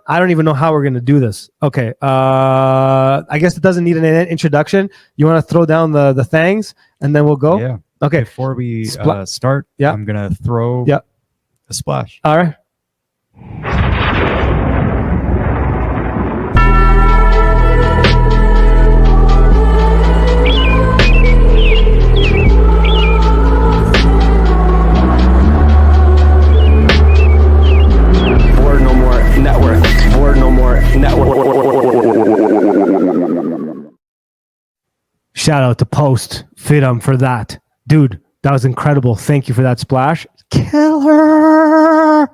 I don't even know how we're going to do this. Okay. I guess it doesn't need an introduction. You want to throw down the thangs and then we'll go? Yeah. Okay. Before we start, I'm going to throw a splash. All right. Shout out to Post Fitum for that. Dude, that was incredible. Thank you for that splash. Killer.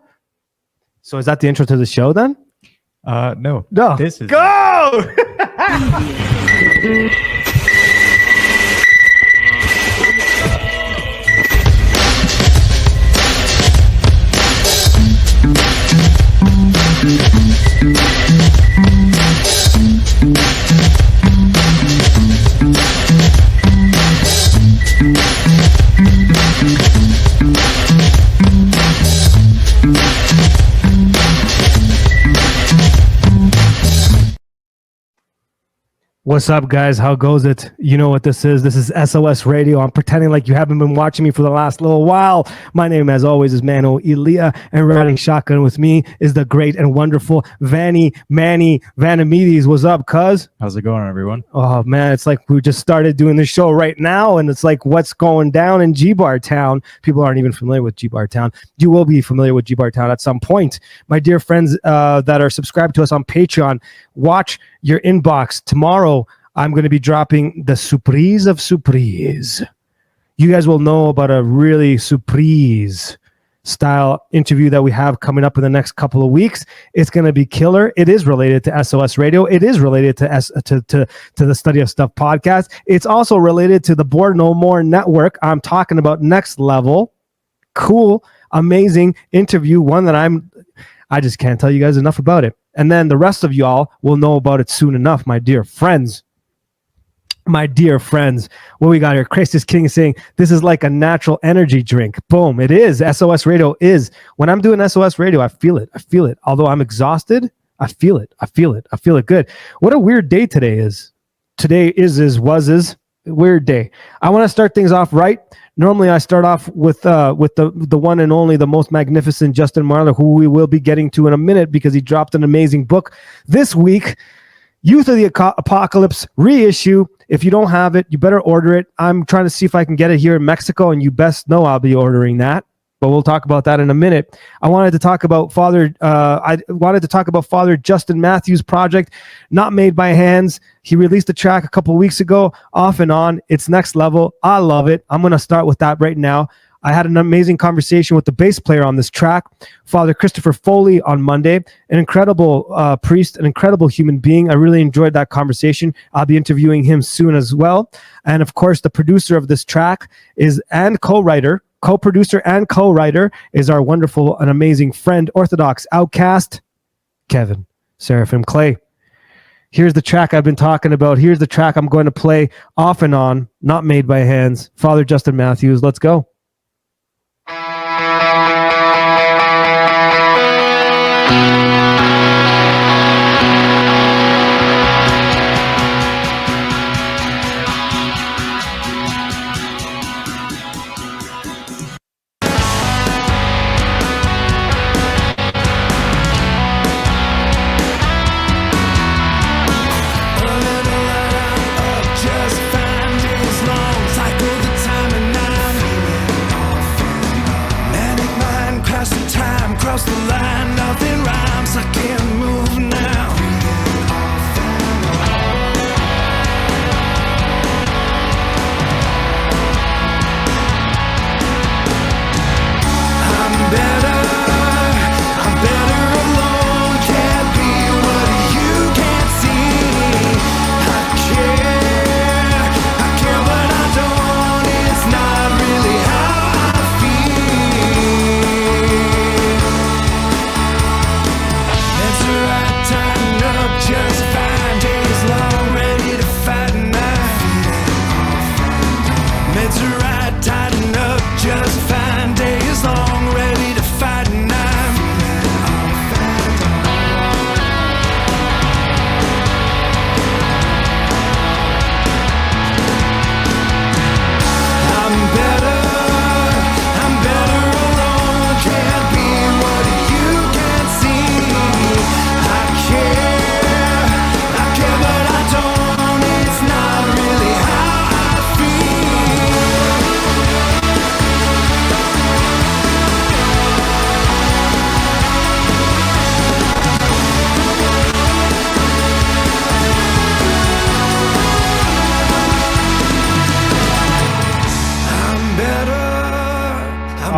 So is that the intro to the show then? No. This is Go! What's up, guys? How goes it? You know what this is. This is SOS Radio. I'm pretending like you haven't been watching me for the last little while. My name, as always, is Mano Elia, and riding shotgun with me is the great and wonderful Manny Vanamides. What's up, cuz? How's it going, everyone? Oh, man, it's like we just started doing this show right now, and it's like what's going down in G-Bar Town. People aren't even familiar with G-Bar Town. You will be familiar with G-Bar Town at some point. My dear friends that are subscribed to us on Patreon, watch your inbox. Tomorrow, I'm going to be dropping the surprise of surprise. You guys will know about a really surprise style interview that we have coming up in the next couple of weeks. It's going to be killer. It is related to SOS Radio. It is related to the Study of Stuff podcast. It's also related to the Board No More network. I'm talking about next level. Cool, amazing interview. One that I just can't tell you guys enough about it. And then the rest of y'all will know about it soon enough, my dear friends. My dear friends, what we got here? Christus King is saying this is like a natural energy drink. Boom, it is. SOS Radio is. When I'm doing SOS Radio, I feel it. I feel it. Although I'm exhausted, I feel it. I feel it. I feel it good. What a weird day today is. Today was weird day. I want to start things off right. Normally, I start off with the one and only, the most magnificent Justin Marler, who we will be getting to in a minute because he dropped an amazing book this week. Youth of the Apocalypse reissue. If you don't have it, you better order it. I'm trying to see if I can get it here in Mexico, and you best know I'll be ordering that. But we'll talk about that in a minute. I wanted to talk about Father Justin Matthews' project, Not Made by Hands. He released a track a couple weeks ago, Off and On. It's next level. I love it. I'm going to start with that right now. I had an amazing conversation with the bass player on this track, Father Christopher Foley, on Monday. An incredible priest, an incredible human being. I really enjoyed that conversation. I'll be interviewing him soon as well. And of course, the producer of this track co-producer and co-writer is our wonderful and amazing friend, Orthodox outcast, Kevin Seraphim Clay. Here's the track I've been talking about. Here's the track I'm going to play, Off and On, Not Made by Hands, Father Justin Matthews. Let's go.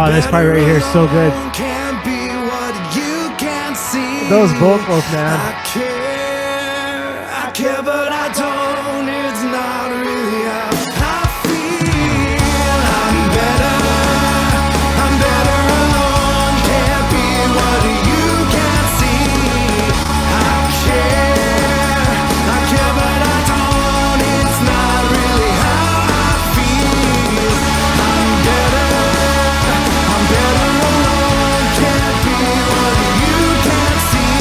Oh, this part right here is so good. Those vocals, man. I care, but I don't. It's not really how I feel. I'm better alone. Can't be what you can't see. I care, but I don't. It's not really how I feel. I'm better alone. Can't be what you can't see.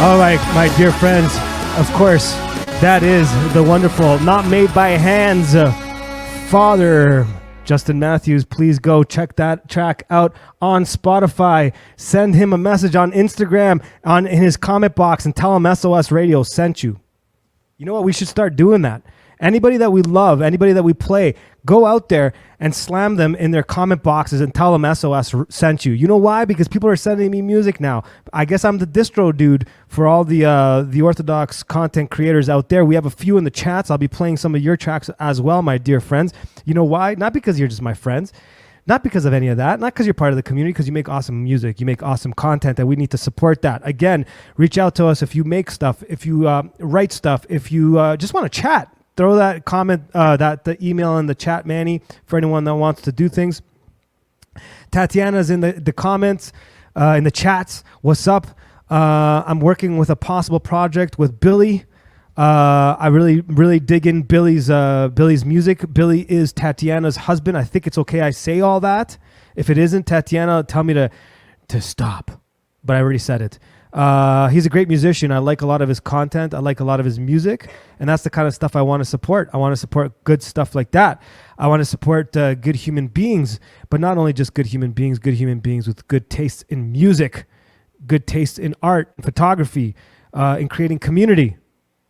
All right, my dear friends, of course, that is the wonderful Not Made by Hands Father Justin Matthews. Please go check that track out on Spotify. Send him a message on Instagram in his comment box and tell him SOS Radio sent you. You know what? We should start doing that. Anybody that we love, anybody that we play, go out there and slam them in their comment boxes and tell them SOS sent you. You know why? Because people are sending me music now. I guess I'm the distro dude for all the Orthodox content creators out there. We have a few in the chats. I'll be playing some of your tracks as well, my dear friends. You know why? Not because you're just my friends. Not because of any of that. Not because you're part of the community, because you make awesome music. You make awesome content, and we need to support that. Again, reach out to us if you make stuff, if you write stuff, if you just want to chat. Throw that comment, the email in the chat, Manny, for anyone that wants to do things. Tatiana's in the comments, in the chats. What's up? I'm working with a possible project with Billy. I really dig in Billy's music. Billy is Tatiana's husband. I think it's okay I say all that. If it isn't, Tatiana, tell me to stop. But I already said it. He's a great musician. I like a lot of his content. I like a lot of his music. And that's the kind of stuff I want to support. I want to support good stuff like that. I want to support good human beings, but not only just good human beings with good taste in music, good taste in art, photography, in creating community.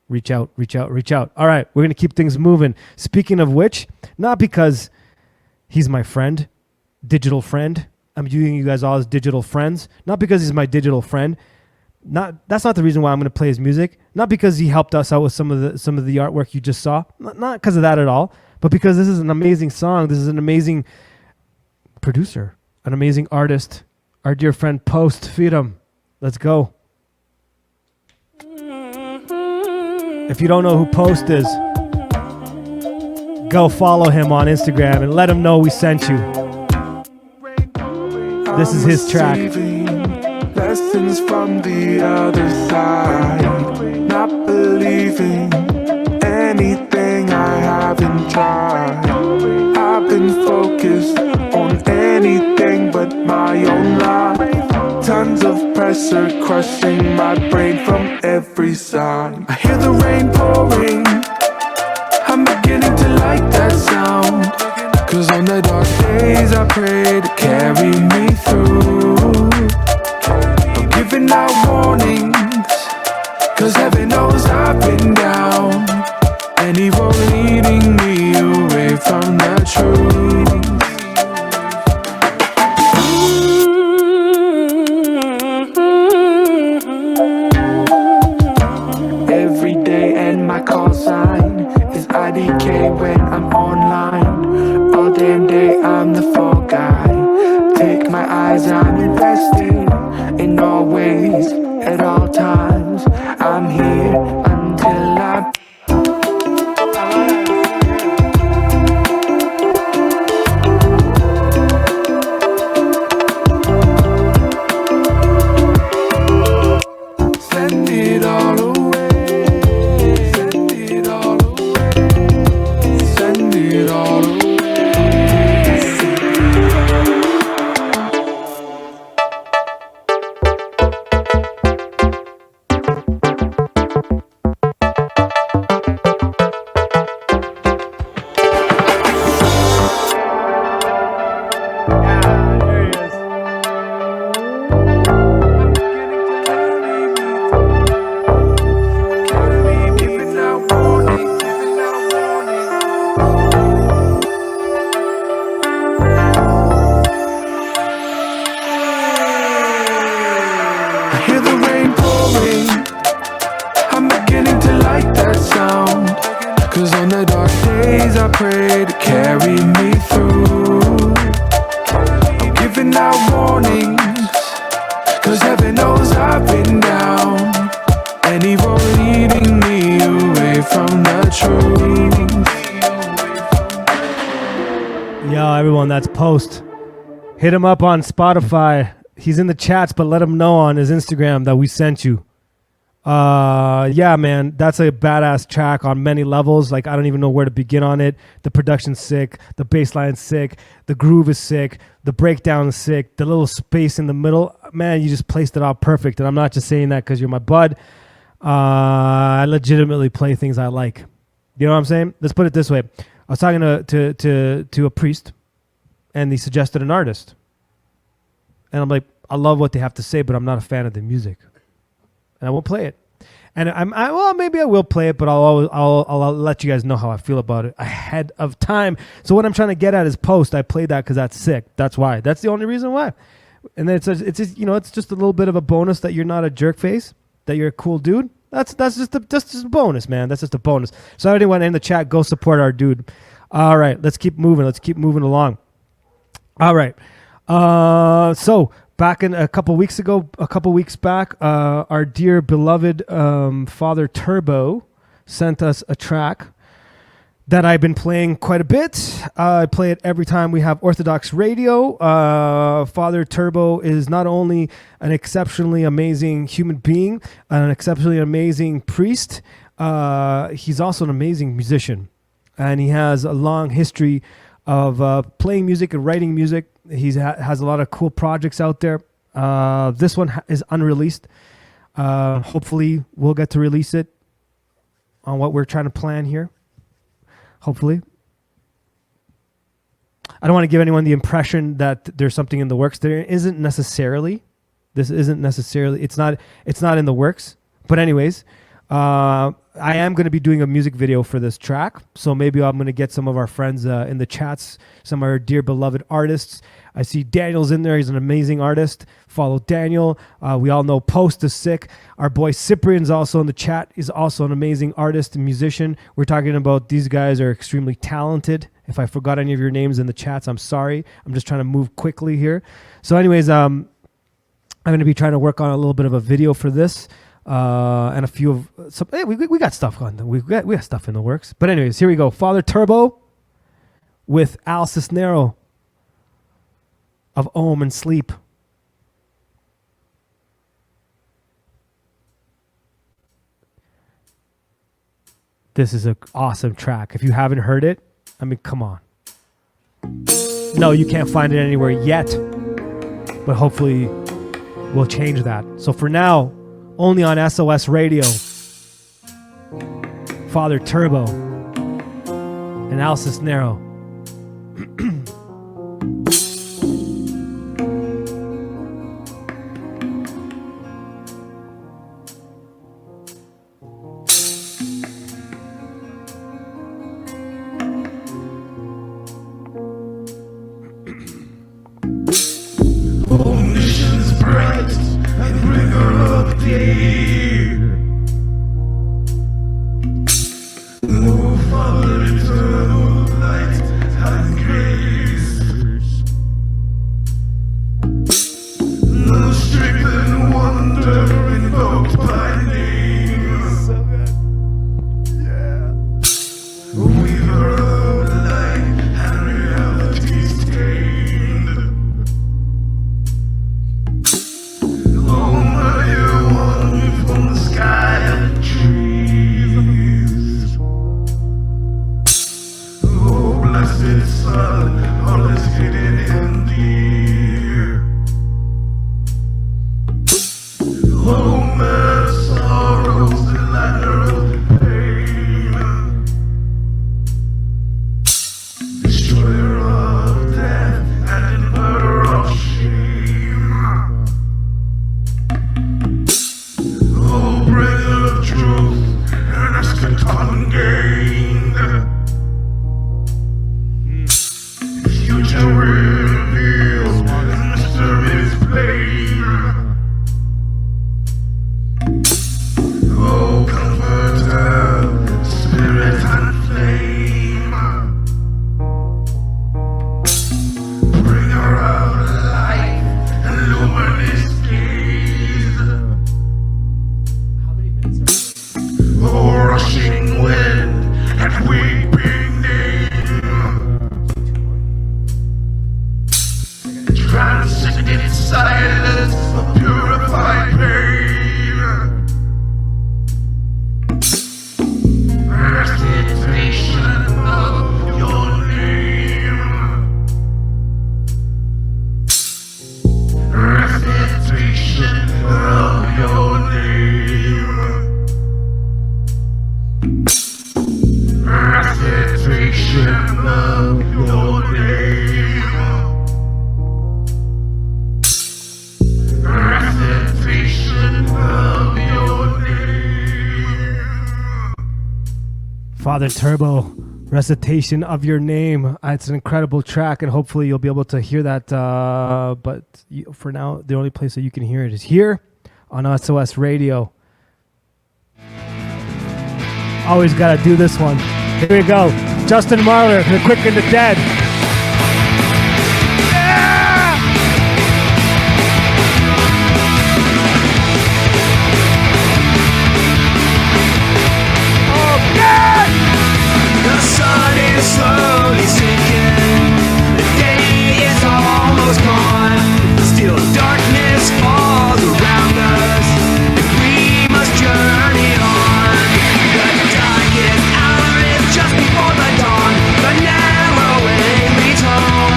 Reach out. All right, we're going to keep things moving. Speaking of which, not because he's my friend, digital friend. I'm viewing you guys all as digital friends. Not because he's my digital friend. That's not the reason why I'm going to play his music. Not because he helped us out with some of the artwork you just saw. Not because of that at all. But because this is an amazing song. This is an amazing producer, an amazing artist. Our dear friend Post, feed him. Let's go. If you don't know who Post is, go follow him on Instagram and let him know we sent you. This is his track. Lessons from the other side. Not believing anything I haven't tried. I've been focused on anything but my own life. Tons of pressure crushing my brain from every side. I hear the rain pouring. I'm beginning to like that sound. 'Cause on the dark days I pray to carry me through. I'm giving out warnings, 'cause heaven knows I've been down. Any road leading me away from the truth. Every day and my call sign is IDK when I'm online. All damn day I'm the fall guy. Take my eyes, I'm invested in all ways, at all times. I'm here until I send it all away. Send it all away. Send it all away. Cause on the dark days I pray to carry me through. giving out warnings, 'cause heaven knows I've been down, and evil leading me away from the truth. Yo, everyone, that's Post. Hit him up on Spotify. He's in the chats, but let him know on his Instagram that we sent you. Yeah, man, that's a badass track on many levels. Like, I don't even know where to begin on it. The production's sick. The bass line's sick. The groove is sick. The breakdown is sick. The little space in the middle, man, you just placed it out perfect. And I'm not just saying that because you're my bud. I legitimately play things I like. You know what I'm saying? Let's put it this way. I was talking to a priest, and he suggested an artist. And I'm like, I love what they have to say, but I'm not a fan of the music. And I won't play it. And well, maybe I will play it, but I'll let you guys know how I feel about it ahead of time. So what I'm trying to get at is Post. I played that because that's sick. That's why. That's the only reason why. And then it's just, you know, it's just a little bit of a bonus that you're not a jerk face, that you're a cool dude. That's just a bonus, man. That's just a bonus. So anyone in the chat, go support our dude. All right, let's keep moving. Let's keep moving along. All right. So back in a couple weeks back, our dear beloved Father Turbo sent us a track that I've been playing quite a bit. I play it every time we have Orthodox radio. Father Turbo is not only an exceptionally amazing human being, an exceptionally amazing priest, he's also an amazing musician. And he has a long history of playing music and writing music. He has a lot of cool projects out there. This one is unreleased. Hopefully we'll get to release it on what we're trying to plan here. Hopefully. I don't want to give anyone the impression that there's something in the works. There isn't necessarily. This isn't necessarily. It's not in the works. But anyways, I am going to be doing a music video for this track. So maybe I'm going to get some of our friends in the chats, some of our dear beloved artists. I see Daniel's in there. He's an amazing artist. Follow Daniel. We all know Post is sick. Our boy Cyprian's also in the chat. He's also an amazing artist and musician. We're talking about these guys are extremely talented. If I forgot any of your names in the chats, I'm sorry. I'm just trying to move quickly here. So anyways, I'm going to be trying to work on a little bit of a video for this. And a few of some. Hey, we got stuff on. We got stuff in the works. But anyways, here we go. Father Turbo with Al Cisnero of Om and Sleep. This is an awesome track. If you haven't heard it, I mean, come on. No, you can't find it anywhere yet, but hopefully we'll change that. So for now, only on SOS Radio, Father Turbo and Al Cisnero. Father, eternal light and grace. Father Turbo, Recitation of Your Name. It's an incredible track, and hopefully you'll be able to hear that. But for now, the only place that you can hear it is here on SOS Radio. Always got to do this one. Here we go. Justin Marler, The Quick and the Dead. Slowly sinking, the day is almost gone. Still darkness falls around us, and we must journey on. The darkest hour is just before the dawn. The narrow way leads home.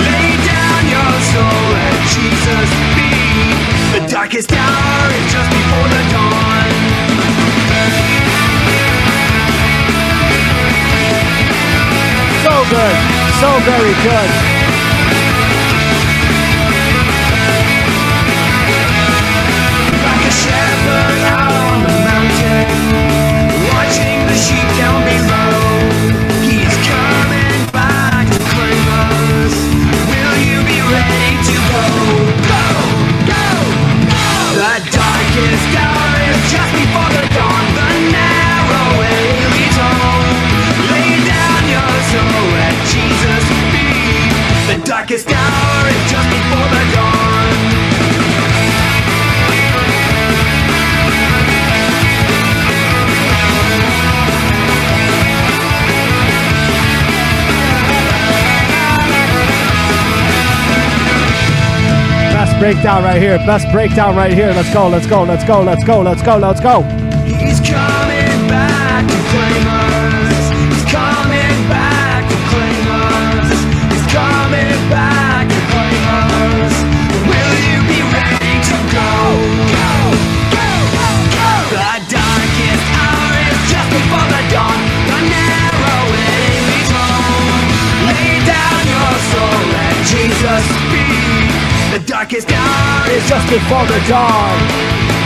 Lay down your soul at Jesus' feet. The darkest hour is just before the dawn. So good, so very good. Like a shepherd out on the mountain, watching the sheep down below. He's coming back to claim us. Will you be ready to go? Go, go, go! The darkest hour is just before the dawn. The narrow way leads home. Lay down your soul at Jesus' feet. The darkest hour is just before the dawn. Best breakdown right here. Best breakdown right here. Let's go, let's go, let's go, let's go, let's go, let's go. He's coming back to claim us. He's coming back to claim us. He's coming back to claim us. Will you be ready to go? Go, go, go, go! The darkest hour is just before the dawn. The narrow way leads home. Lay down your soul at Jesus' feet. The darkest hour is just before the dawn.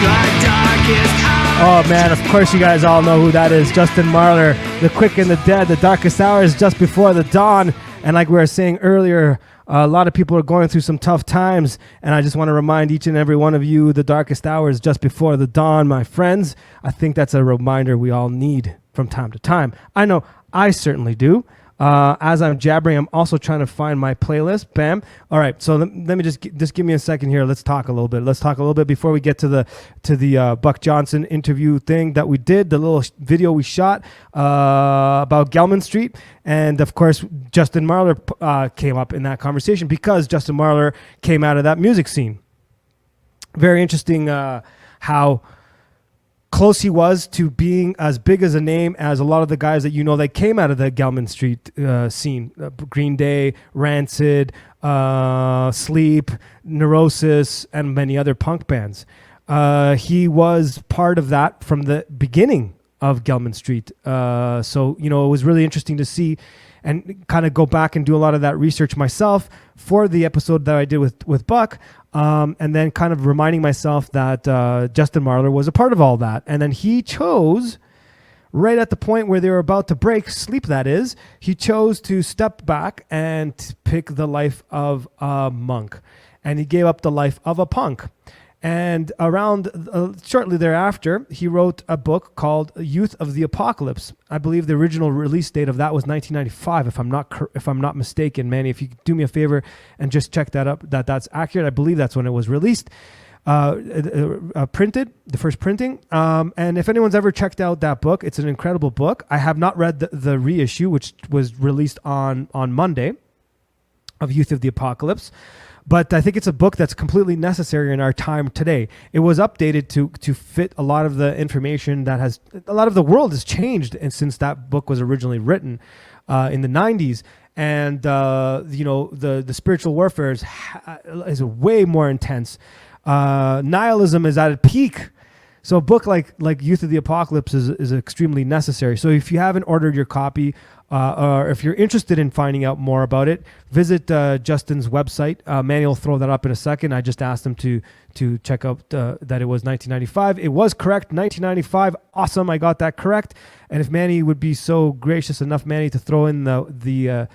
The darkest hour. Oh man, of course you guys all know who that is. Justin Marler, The Quick and the Dead. The darkest hour is just before the dawn. And like we were saying earlier, a lot of people are going through some tough times. And I just want to remind each and every one of you, the darkest hour is just before the dawn, my friends. I think that's a reminder we all need from time to time. I know I certainly do. As I'm jabbering, I'm also trying to find my playlist. Bam. All right. So let me just give me a second here. Let's talk a little bit. Let's talk a little bit before we get to the Buck Johnson interview thing that we did, the little video we shot about Gelman Street. And of course, Justin Marler came up in that conversation because Justin Marler came out of that music scene. Very interesting how close he was to being as big as a name as a lot of the guys that you know that came out of the Gelman Street scene. Green Day, Rancid, Sleep, Neurosis, and many other punk bands. He was part of that from the beginning of Gelman Street. So, you know, it was really interesting to see and kind of go back and do a lot of that research myself for the episode that I did with Buck. And then kind of reminding myself that Justin Marler was a part of all that. And then he chose, right at the point where they were about to break, Sleep that is, he chose to step back and pick the life of a monk. And he gave up the life of a punk. And around shortly thereafter, he wrote a book called Youth of the Apocalypse. I believe the original release date of that was 1995, if I'm not mistaken. Manny, if you could do me a favor and just check that up, that's accurate. I believe that's when it was released, printed, the first printing. And if anyone's ever checked out that book, it's an incredible book. I have not read the reissue, which was released on Monday, of Youth of the Apocalypse. But I think it's a book that's completely necessary in our time today. It was updated to fit a lot of the information that a lot of the world has changed since that book was originally written in the 90s. And, you know, the spiritual warfare is way more intense. Nihilism is at a peak. So a book like Youth of the Apocalypse is extremely necessary. So if you haven't ordered your copy or if you're interested in finding out more about it, visit Justin's website. Manny will throw that up in a second. I just asked him to check out that it was 1995. It was correct, 1995. Awesome, I got that correct. And if Manny would be so gracious enough, Manny, to throw in the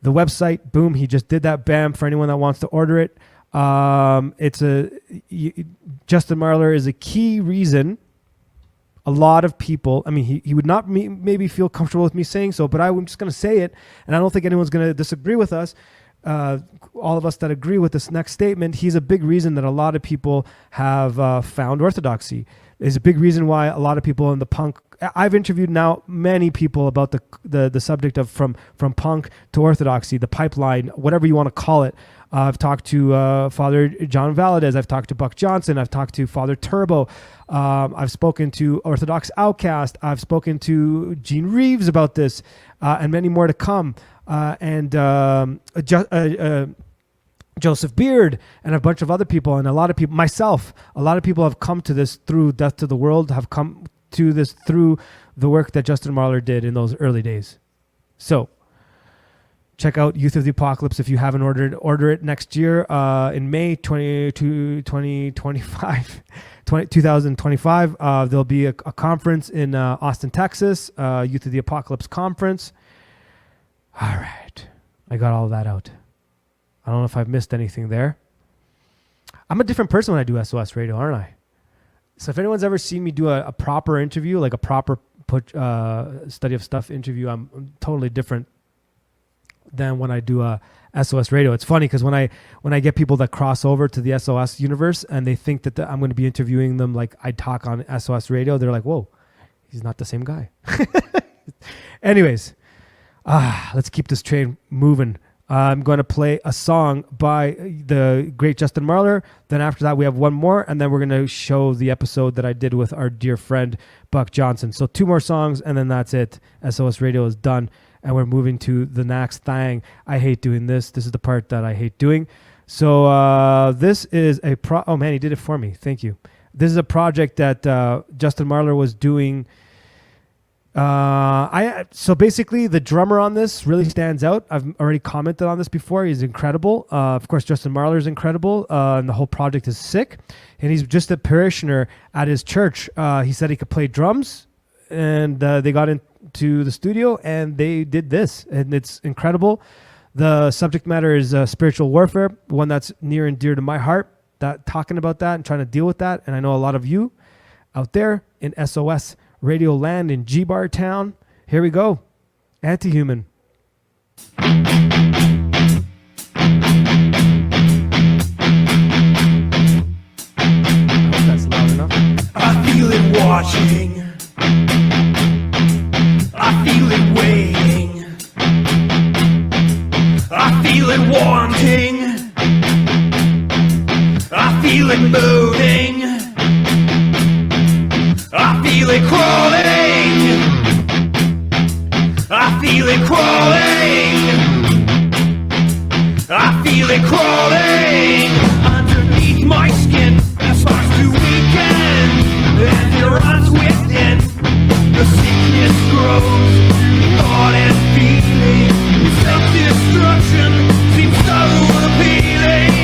website, boom, he just did that. Bam, for anyone that wants to order it. Justin Marlar is a key reason. A lot of people, I mean, he would not maybe feel comfortable with me saying so, but I'm just going to say it, and I don't think anyone's going to disagree with us. All of us that agree with this next statement, he's a big reason that a lot of people have found orthodoxy. There's a big reason why a lot of people in the punk, I've interviewed now many people about the subject of from punk to orthodoxy, the pipeline, whatever you want to call it. I've talked to Father John Valadez. I've talked to Buck Johnson. I've talked to Father Turbo. I've spoken to Orthodox Outcast. I've spoken to Gene Reeves about this, and many more to come. Joseph Beard and a bunch of other people, and a lot of people, myself, a lot of people have come to this through Death to the World, have come to this through the work that Justin Marlar did in those early days. So check out Youth of the Apocalypse if you haven't ordered. Order it next year in May 2025. There'll be a conference in Austin, Texas, Youth of the Apocalypse conference. All right. I got all of that out. I don't know if I've missed anything there. I'm a different person when I do SOS radio, aren't I? So if anyone's ever seen me do a proper interview, like a proper study of stuff interview, I'm totally different than when I do a SOS radio. It's funny because when I get people that cross over to the SOS universe and they think that I'm going to be interviewing them like I talk on SOS radio, they're like, whoa, he's not the same guy. Anyways, let's keep this train moving. I'm going to play a song by the great Justin Marlar. Then after that, we have one more, and then we're going to show the episode that I did with our dear friend, Buck Johnson. So 2 more songs, and then that's it. SOS Radio is done, and we're moving to the next thing. I hate doing this. This is the part that I hate doing. So this is a oh, man, he did it for me. Thank you. This is a project that Justin Marlar was doing. So basically the drummer on this really stands out. I've already commented on this before. He's incredible. Of course, Justin Marlar is incredible. And the whole project is sick. And he's just a parishioner at his church. He said he could play drums, and they got into the studio and they did this, and it's incredible. The subject matter is spiritual warfare, one that's near and dear to my heart, that talking about that and trying to deal with that. And I know a lot of you out there in SOS Radio Land in G-Bar Town. Here we go. Anti-Human. I hope that's loud enough. I feel it watching. I feel it waiting. I feel it wanting. I feel it moving. I feel it crawling. I feel it crawling. I feel it crawling underneath my skin. It starts to weaken, and it runs within. The sickness grows, thought and feeling. Self-destruction seems so appealing.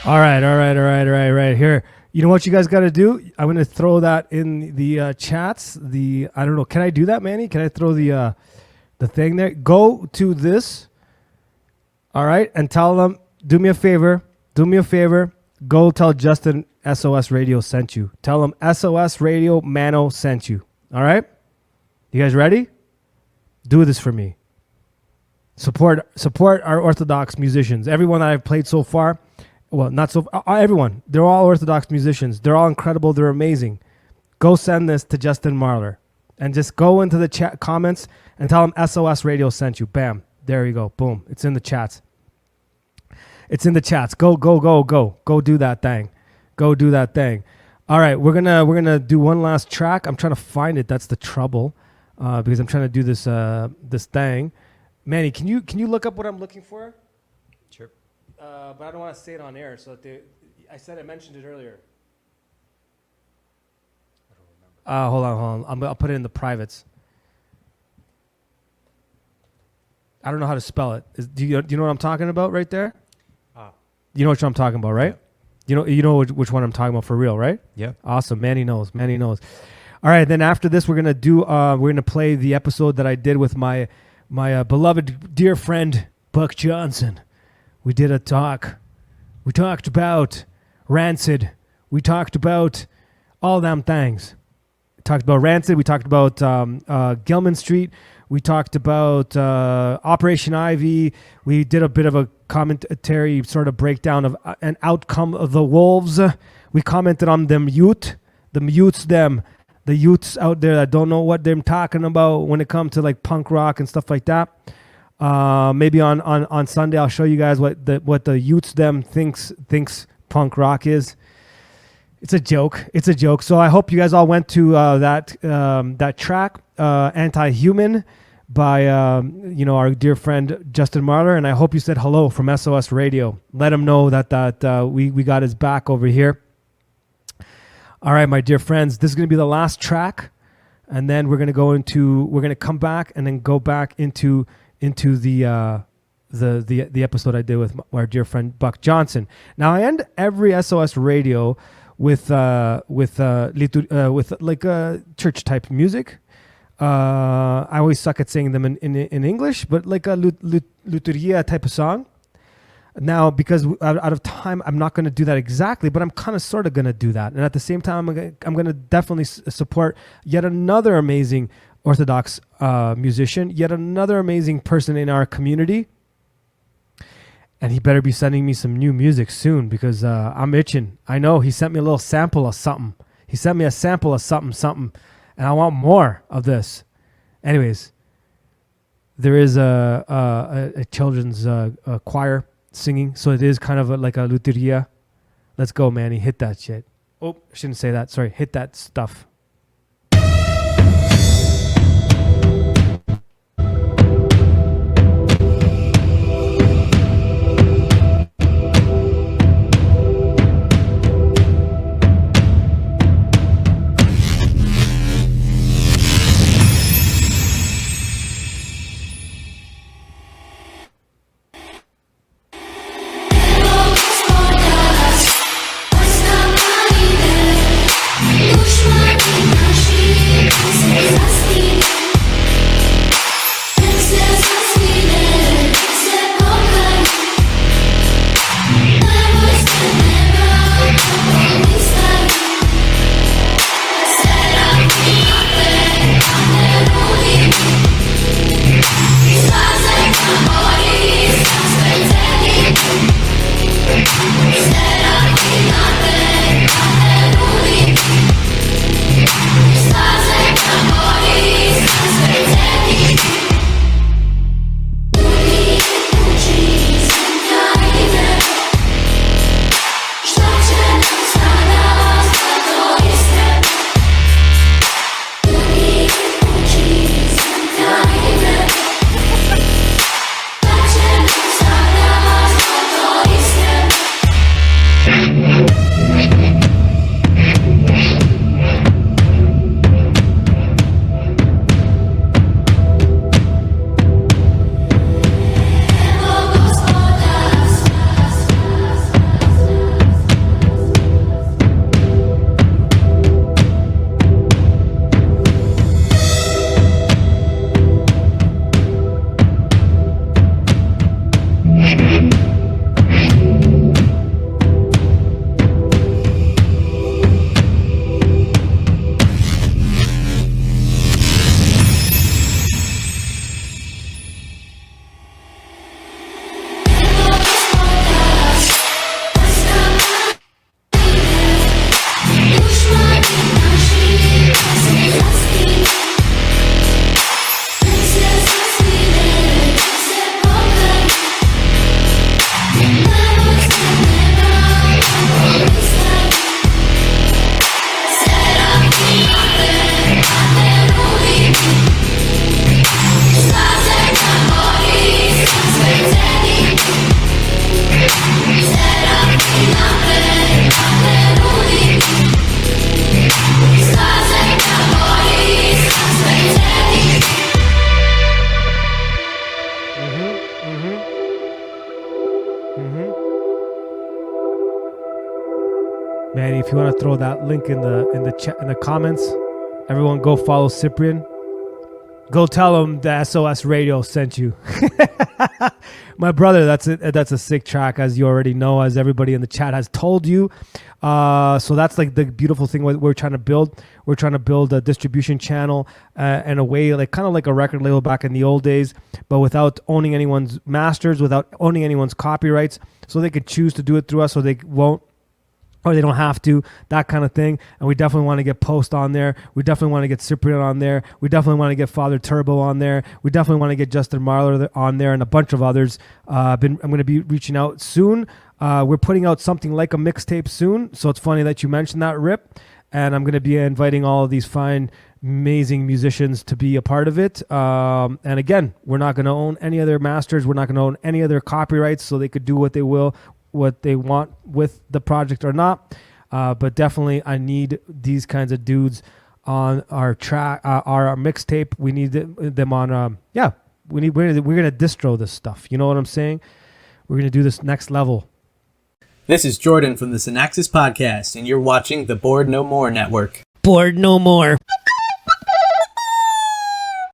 All right. Here, you know what you guys got to do? I'm gonna throw that in the chats. I don't know. Can I do that, Manny? Can I throw the thing there? Go to this. All right, and tell them. Do me a favor. Go tell Justin SOS Radio sent you. Tell him SOS Radio Mano sent you. All right. You guys ready? Do this for me. Support our Orthodox musicians. Everyone that I've played so far. Well, not so everyone. They're all Orthodox musicians. They're all incredible. They're amazing. Go send this to Justin Marler. And just go into the chat comments and tell him SOS Radio sent you. Bam. There you go. Boom. It's in the chats. Go do that thing. All right, we're gonna do one last track. I'm trying to find it. That's the trouble. Because I'm trying to do this thing. Manny, can you look up what I'm looking for? Sure. But I don't want to say it on air. So that I mentioned it earlier. I don't remember. Hold on. I'll put it in the privates. I don't know how to spell it. Do you know what I'm talking about right there? You know what I'm talking about, right? Yeah. You know which one I'm talking about for real, right? Yeah. Awesome. Manny knows. All right. Then after this, we're gonna play the episode that I did with my beloved dear friend Buck Johnson. We did a talk. We talked about Rancid. We talked about all them things. We talked about Rancid. We talked about Gilman Street. We talked about Operation Ivy. We did a bit of a commentary sort of breakdown of an outcome of the Wolves. We commented on the youths out there that don't know what they're talking about when it comes to like punk rock and stuff like that. Maybe on Sunday I'll show you guys what the youths thinks punk rock is. It's a joke. So I hope you guys all went to that track, Anti-Human, by our dear friend Justin Marler, and I hope you said hello from SOS Radio. Let him know that we got his back over here. All right, my dear friends, this is going to be the last track, and then we're going to come back and then go back into the episode I did with our dear friend Buck Johnson. Now I end every SOS Radio with like church type music. I always suck at saying them in English, but like a liturgia type of song. Now, because out of time, I'm not going to do that exactly, but I'm kind of sort of going to do that. And at the same time, I'm going to definitely support yet another amazing Orthodox musician, yet another amazing person in our community. And he better be sending me some new music soon because I'm itching. I know he sent me a little sample of something. He sent me a sample of something. And I want more of this. Anyways, there is a children's choir singing. So it is kind of like a luteria. Let's go, Manny. Hit that shit. Oh, I shouldn't say that. Sorry. Hit that stuff. Push my Manny, if you want to throw that link in the chat, in the comments, everyone go follow Cyprian. Go tell him the SOS Radio sent you. My brother, that's a sick track, as you already know, as everybody in the chat has told you. So that's like the beautiful thing we're trying to build. We're trying to build a distribution channel in a way, like kind of like a record label back in the old days, but without owning anyone's masters, without owning anyone's copyrights, so they could choose to do it through us, so they won't, or they don't have to, that kind of thing. And we definitely want to get Post on there. We definitely want to get Cyprian on there. We definitely want to get Father Turbo on there. We definitely want to get Justin Marler on there and a bunch of others. I'm going to be reaching out soon. We're putting out something like a mixtape soon. So it's funny that you mentioned that, Rip. And I'm going to be inviting all of these fine, amazing musicians to be a part of it. And again, we're not going to own any of their masters. We're not going to own any of their copyrights, so they could do what they will, what they want with the project or not. But definitely I need these kinds of dudes on our track, our mixtape. We need them on, we're going to distro this stuff. You know what I'm saying? We're going to do this next level. This is Jordan from the Synaxis Podcast, and you're watching the Bored No More Network. Bored No More.